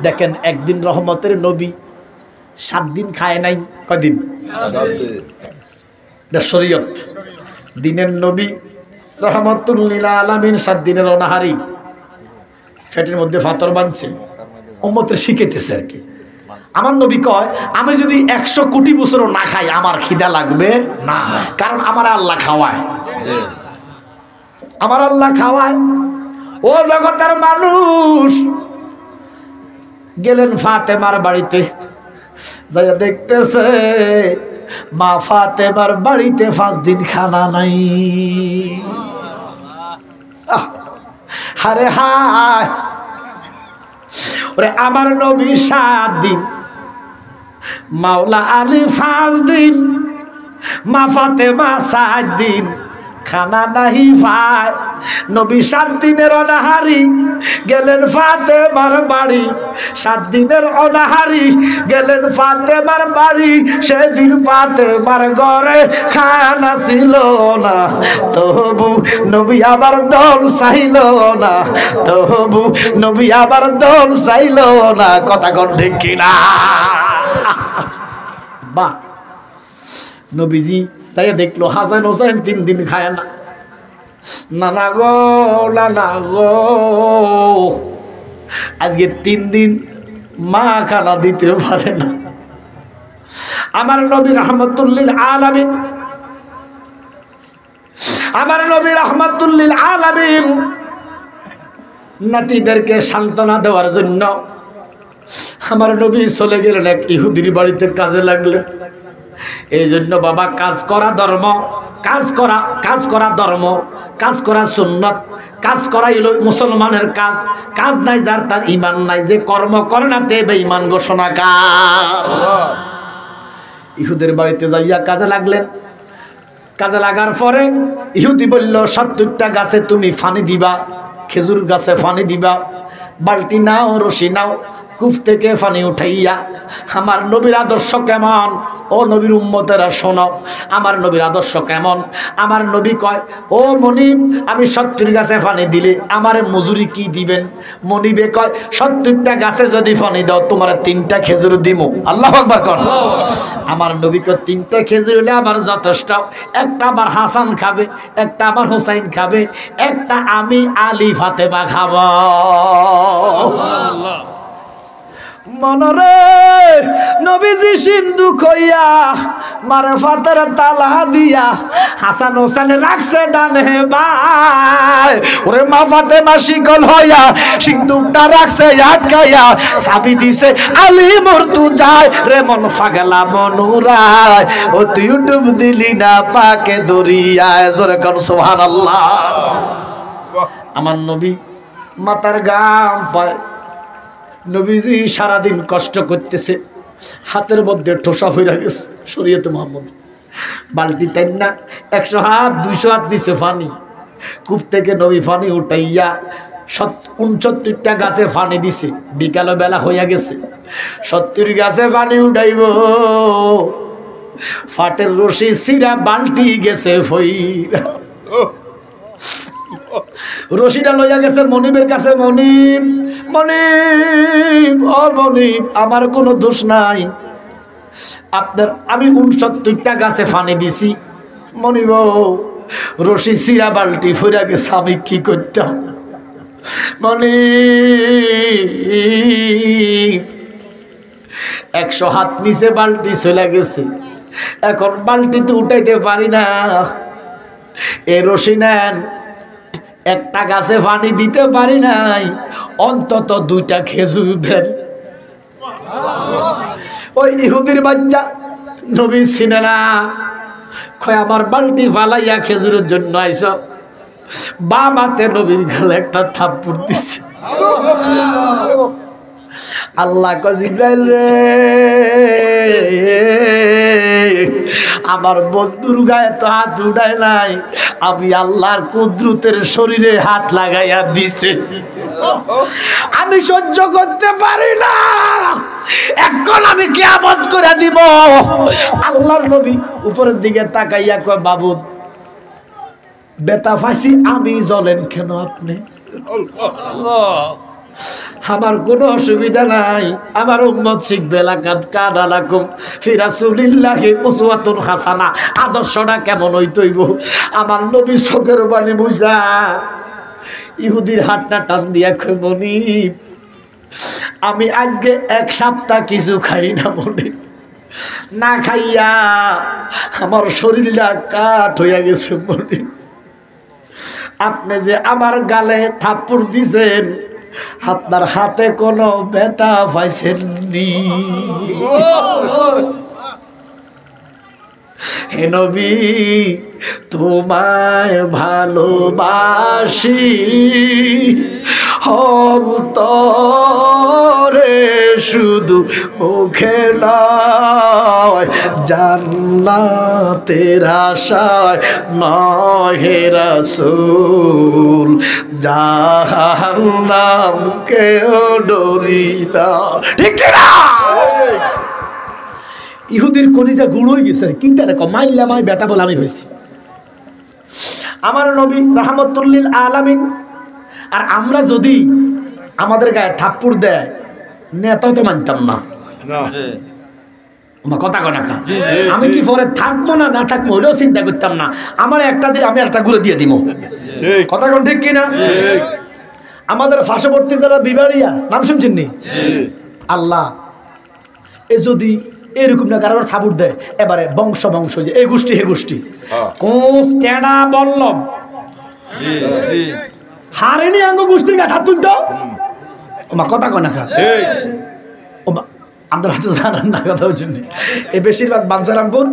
দেখেন একদিন রহমতের নবী 7 দিন খায় নাই। কয়দিন? এটা শরীয়ত। দিনের নবী রহমতুল লিল আলামিন 7 দিনের অনাহারি, পেটের মধ্যে ফাতর বাঁধছে, উম্মতের শিখাইতেছে আর কি। আমার নবী কয় আমি যদি 100 কোটি বছরও না খাই আমার খিদা লাগবে না, কারণ আমার আল্লাহ খাওয়ায়, আমার আল্লাহ খাওয়ায়। ও জগতের মানুষ, গেলেন ফাতেমার বাড়িতে, যাইয়া দেখতেছে মা ফাতেমার বাড়িতে 5 দিন খানা নাই। আরে হায় ওরে আমার নবী 7 দিন, মাওলা আলী 5 দিন, মা ফাতেমা 7 দিন খানা নাহি ভাই। নবী 7 দিনের অনাহারি, গেলেন ফাতেমার বাড়ি। 7 দিনের অনাহারি, গেলেন ফাতেমার বাড়ি। সেদিন ফাতেমার ঘরে খানা ছিল না, তবু নবী আবার দল চাইল না, তবু নবী আবার দল চাইল না। কথা কোন ঠিক কিনা? বাহ, নবীজি তাই দেখলো হাসান হোসেন 3 দিন খায় না। নানা গো, নানা গো, আজকে 3 দিন মা খানা দিতে পারে না। আমার নবী রাহমাতুল লিল আলামিন, আমার নবী রাহমাতুল লিল আলামিন নাতিদেরকে সান্ত্বনা দেওয়ার জন্য আমার নবী চলে গেলেন এক ইহুদির বাড়িতে কাজে লাগলেন। এই জন্য বাবা, কাজ করা ধর্ম, কাজ করা ধর্ম, কাজ করা সুন্নাত, কাজ করা হলো মুসলমানের কাজ। কাজ নাই যার, তার ঈমান নাই। যে কর্ম করে না তে বেঈমান ঘোষণাকার। ইহুদের বাড়িতে যাইয়া কাজে লাগলেন। কাজে লাগার পরে ইহুদি বলল 70টা গাছে তুমি পানি দিবা, খেজুর গাছে পানি দিবা, বালতি নাও, রশি নাও, কূপ থেকে পানি উঠাইয়া। আমার নবীর আদর্শ কেমন? ও নবীর উম্মতেরা শোনো, আমার নবীর আদর্শ কেমন? আমার নবী কয়, ও মনিব, আমি 70 গাছে পানি দিলে আমার মজুরি কি দিবেন? মনিবে কয় 70টা গাছে যদি পানি দাও তোমার 3টা খেজুর দিমু। আল্লাহু আকবার কর। আমার নবী কয় 3টা খেজুর হলে আমার যথেষ্ট। একটা আমার হাসান খাবে, একটা আমার হুসাইন খাবে, একটা আমি আলী ফাতেমা খাবো। মনরে নবীজি সিন্ধু কইয়া মারে ফাতের তালা দিয়া হাসান হোসেন রাখছে ডানে ভাই। ওরে মা ফাতেমা শিকল হইয়া সিন্ধুকটা রাখছে আটকাইয়া, চাবি দিছে আলী মর্তু যায় রে মন ফাগলা মনুরায়। ও তুই ডুব দিলি না পাকে দরিয়ায়। জোরে কোন সুবহানাল্লাহ। আমার নবী মাতার গাম পায়। নবীজি সারাদিন কষ্ট করতেছে, হাতের মধ্যে ঠোসা হইয়া গেছে। শরীয়ত মুহাম্মদ বালতি টাইন না 100 হাত 200 হাত দিছে পানি। কূপ থেকে নবী পানি উঠাইয়া 69টা গাছে পানি দিছে। বিকাল বেলা হইয়া গেছে, 70 গাছে পানি উঠাইব। ফাটের রশি সিরা বালতি গেছে ফইরা। রশিটা লইয়া গেছে মনিবের কাছে। মনিব, মনিব, ও মনিব, আমার কোনো দোষ নাই, আপনার আমি 69টা গাছে পানি দিছি। মনিব, রশি সিরা বালতি ফইরা গেছে, আমি কি করতাম? মনিব 100 হাত নিচে বালতি চলে গেছে, এখন বালতিতে উঠাইতে পারি না। এ রশি নেন, একটা গাছে পানি দিতে পারি নাই, অন্তত 2টা খেজুর দেন। ওই ইহুদির বাচ্চা নবী চিনে না, কয় আমার বালতি ফালাইয়া খেজুরের জন্য আইস। বাম হাতে নবীর গালে একটা থাপ্পড় দিছে। আল্লাহ কয় জিবরাইল রে, আমার বন্ধুর গায়ে তো হাত উঠায় নাই, আমি আল্লাহর কুদরতের শরীরে হাত লাগাইয়া দিছে। আমি সহ্য করতে পারি না, এখন আমি কিয়ামত করে দিব। আল্লাহর নবী উপরের দিকে তাকাইয়া কয়, বাবু বেতা ফাঁসি আমি জ্বলেন কেন আপনি? আমার কোনো অসুবিধা নাই, আমার উম্মত শিখবে। লাকাদ কানা লাকুম ফি রাসূলিল্লাহি উসওয়াতুন হাসানা। আদর্শটা কেমন হইতইব? আমার নবী চোখের পানি মুছা ইহুদির হাতটা টান দিয়া কই, মনিব আমি আজকে এক সপ্তাহ কিছু খাই না মনিব, না খাইয়া আমার শরীরটা কাঠ হইয়া গেছে মনিব। আপনি যে আমার গালে থাপ্পড় দিছেন, আপনার হাতে কোনো ব্যথা পাইছেননি? হে নবী তোমায় ভালোবাসি অন্তরে, শুধু মুখে নয়, জান্নাতের আশায় নয় হে রাসূল, জাহান্নাম কেউ ডরি না। ঠিক না? ইহুদির কলিজা গুঁড়ো হয়ে গেছে। কিন্তু মাইলাম আমি বেটা বলে আমি হয়েছি। আমার নবী রাহমাতুল্লিল আলামিন। আর আমরা যদি আমাদের গায়ে থাপ্পড় দেয়, নেতাও তো মানতাম না। কথা কনা খা, আমি কি পরে থাকবো না না থাকবো ওইটাও চিন্তা করতাম না। আমার একটা দিন আমি একটা ঘুরে দিয়ে দিব। কথা কোন ঠিক কিনা? আমাদের পার্শ্ববর্তী জেলা বিবাড়িয়া, নাম শুনছেন নি? আল্লাহ এ যদি এরকম না কারোর থাবুর দেয়, এবারে বংশ বংশ যে এই গোষ্ঠী হে গোষ্ঠী কোস্টেডা বললাম হারেনি আঙ্গ গোষ্ঠীর গায়ে হাত তুলতো। ওমা কথা কয় না খা, ওমা আমাদের হাতে জানান না কথা জন্য। এই বেশিরভাগ বাঞ্ছারামপুর,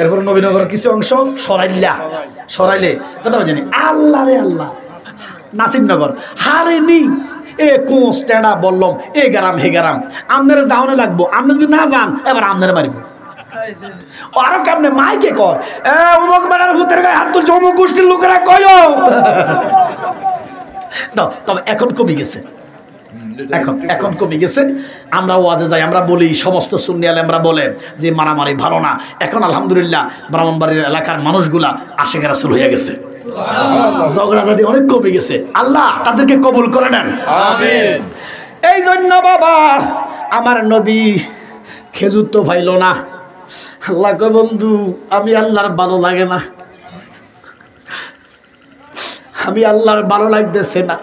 এরপর নবীনগরের কিছু অংশ সরাইলে কথা জানি। আল্লাহ রে আল্লাহ, নাসিরনগর হারেনি এ কোস্টেডা বললাম এ গ্রাম হে গ্রাম, আপনারা যাওয়ানো লাগবো। আপনি যদি না যান এবার আপনারা মারিব। আরো কেমনে মাইকে কয়, অমুক বেড়ার ভূতের গায়ে হাত তুলছে, অমুক গোষ্ঠীর লোকেরা কয়। তবে এখন কমে গেছে, এখন কমে গেছে। আমরা ওয়াজে যাই, আমরা বলি, সমস্ত সুন্নি আলেমরা বলে যে মারামারি ভালো না। এখন আলহামদুলিল্লাহ ব্রাহ্মণবাড়ির এলাকার মানুষগুলা আশিক রাসূল হয়ে গেছে, ঝগড়াঝাটি অনেক কমে গেছে। আল্লাহ তাদেরকে কবুল করে নেন, আমিন। এই জন্য বাবা আমার নবী খেজুর তো পাইল না। আল্লাহ কয়, বন্ধু আমি আল্লাহর ভালো লাগে না, আমি আল্লাহর ভালো লাগতেছে না।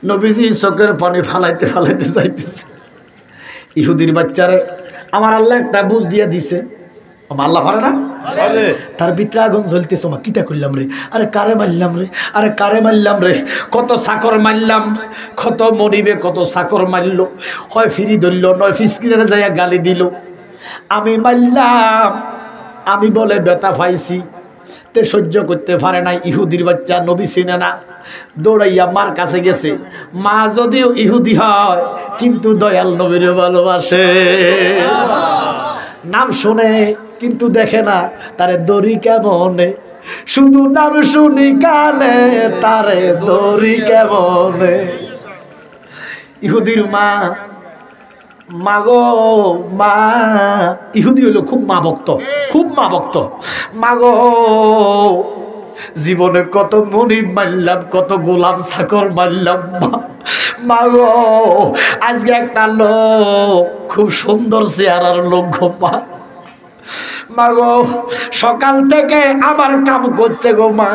নবীজি চোখের পানি ফালাইতে ফালাইতে যাইতেছে। ইহুদির বাচ্চারে আমার আল্লাহ একটা বুঝ দিয়ে দিছে, আল্লাহ পারে না? তার ভিতরে আগুন জ্বলতেছে। মা কিতা করলাম রে, আরে কারে মারলাম রে, আরে কারে মারলাম রে, কত চাকর মারলাম, কত মরিবে, কত চাকর মারলো, হয় ফিরি ধরল, নয় ফিসকিরে যাইয়া গালি দিল। আমি মারলাম, আমি বলে ব্যথা পাইছি, তে সহ্য করতে পারে নাই। ইহুদির বাচ্চা নবী চিনে না, দৌড়াইয়া মার কাছে গেছে। মা যদিও ইহুদি হয় কিন্তু দয়াল নবীর ভালোবাসে, নাম শুনে কিন্তু দেখে না তারে দড়ি কেমনে, শুধু নাম শুনি কানে তারে দড়ি কেমনে। ইহুদির মা, মাগো মা, ইহুদি হইল খুব মা ভক্ত, খুব মা ভক্ত। মাগো জীবনে কত মনিব মারলাম, কত গোলাম চাকর মারলাম, মাগো আজকে একটা লোক, খুব সুন্দর চেহারার লোক গো মা, মাগো সকাল থেকে আমার কাম করছে গো মা,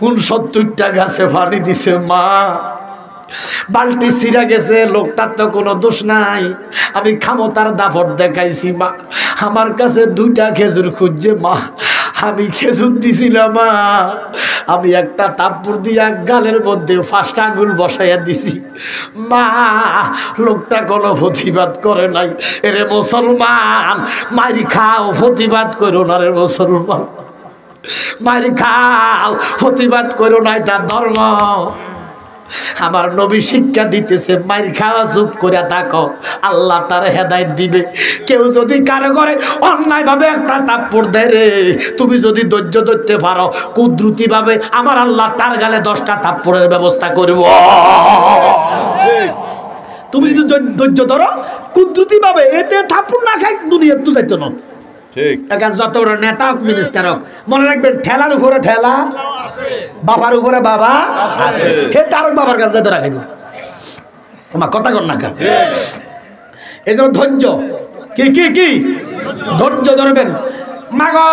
69টা গাছে পানি দিছে মা, বালতি ছিঁড়া গেছে, লোকটার তো কোনো দোষ নাই, আমি ক্ষমতার দাপট দেখাইছি মা, আমার কাছে 2টা খেজুর খুঁজছে মা, আমি খেজুর দিছিলাম মা, আমি একটা তাপ্পুর দিয়া গালের মধ্যে 5টা আঙুল বসাইয়া দিছি মা, লোকটা কোনো প্রতিবাদ করে নাই। এরে মুসলমান, মারি খাও, প্রতিবাদ করো না রে মুসলমান, মারি খাও, প্রতিবাদ করো না, এটা ধর্ম। আমার নবী শিক্ষা দিতেছে, মাইর খাওয়া চুপ করে থাকো, আল্লাহ তার হেদায়েত দিবে। কেউ যদি কারো করে অন্যায় ভাবে একটা থাপ্পড় দেয় রে, তুমি যদি ধৈর্য ধরতে পারো, কুদরতি ভাবে আমার আল্লাহ তার গালে 10টা থাপ্পড়ের ব্যবস্থা করব। তুমি যদি ধৈর্য ধরো কুদরতি ভাবে, এতে থাপ্পড় না খাই দুনিয়া তো যাইতো না। ঠিক, এখন যত বড় নেতা হোক, মিনিস্টার হোক, মনে রাখবেন ঠেলার উপরে ঠেলা, বাবার উপরে বাবা আছে, হে তার বাবার কাছে ধরা খাইব। আমার কথা কর না কেন? এই জন্য ধৈর্য, কি কি কি ধৈর্য ধরবেন। মা গো,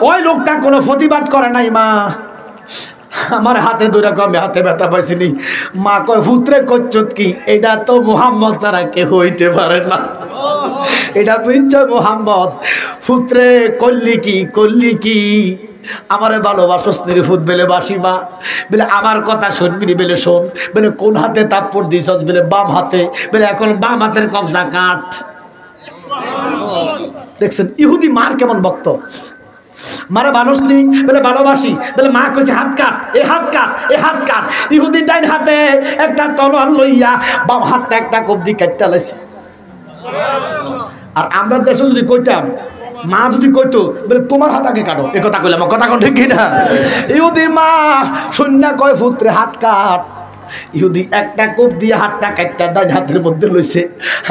ওই লোকটা কোনো প্রতিবাদ করে নাই মা, আমার হাতে ধরে আমি হাতে ব্যথা পাইছিনি। মা কয় পুত্রে কচ্ছত কি, এটা তো মুহাম্মদ ছাড়া কেউ হইতে পারে না, এটা নিশ্চয় মুহাম্মদ। পুত্রে করলি কি, করলি কি? আমারে ভালোবাসস নির্ভুত বেলে বাসি মা, বলে আমার কথা শুনবি বেলে শোন, বলে কোন হাতে তাপ্পড় দিছস, বলে বাম হাতে, বলে এখন বাম হাতের কবজা কাট। দেখছেন ইহুদি মার কেমন ভক্ত, মারে মানুষ নি বলে ভালোবাসি, বলে মা কইছে হাত কাট, এ হাত কাট, এ হাত কাট। ইহুদি ডাইন হাতে একটা তলোয়ার লইয়া বাম হাতটা একটা কবজি কাটতে লাইছে। আর আমরা দেশে যদি কইতাম, মা যদি কইতো বলে তোমার হাত আগে কাটো, এ কথা কইলাম, কথা কোন ঠিক কিনা? ইহুদির মা সন্ধ্যা কয় পুত্রে হাত কাট। ইহুদি একটা কোপ দিয়ে হাতটা কাটটা ডান হাতের মধ্যে লইছে।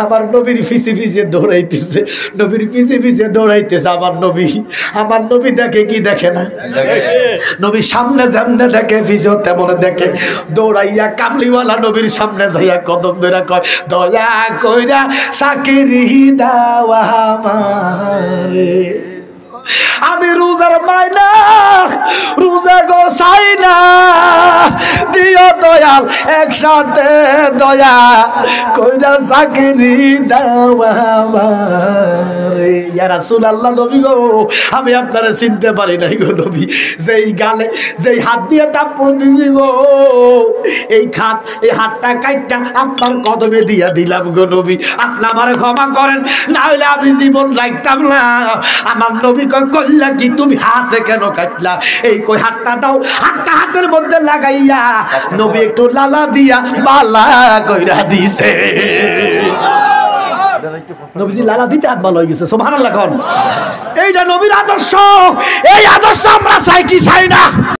আমার নবীর পিছে পিছে দৌড়াইতেছে, নবীর পিছে পিছে দৌড়াইতেছে। আমার নবী দেখে কি দেখে না? নবী সামনে যেমনে দেখে পিছেও তেমন দেখে। দৌড়াইয়া কামলিওয়ালা নবীর সামনে যাইয়া কদম ধরে কয়, দয়া কইরা চাকরি দাও আমারে, আমি রোজার মাইনা রোজা গো চাই না, দিও দয়াল একসাথে দয়া কইরা চাকরি দাও আমারে। ইয়া রাসূলুল্লাহ, নবী গো আমি আপনারে চিনতে পারি নাই গো নবী, যেই গালে যেই হাত দিয়ে তাপ্পড় দিছি গো, এই হাতটা কাটটা আপনার কদমে দিয়া দিলাম গো নবী, আপনি আমারে ক্ষমা করেন, না হইলে আমি জীবন রাখতাম না। আমার নবী কইলা কি, তুমি হাতে কেন কাটলা? এই কই হাতটা দাও, হাতটা হাতের মধ্যে লাগাইয়া নবী একটু লালা দিয়া বালা কইরা দিছে। নবীজি লালা দিতে হাত ভালো হয়ে গেছে, সুবহানাল্লাহ। এইটা নবীর আদর্শ, এই আদর্শ আমরা চাই কি চাই না?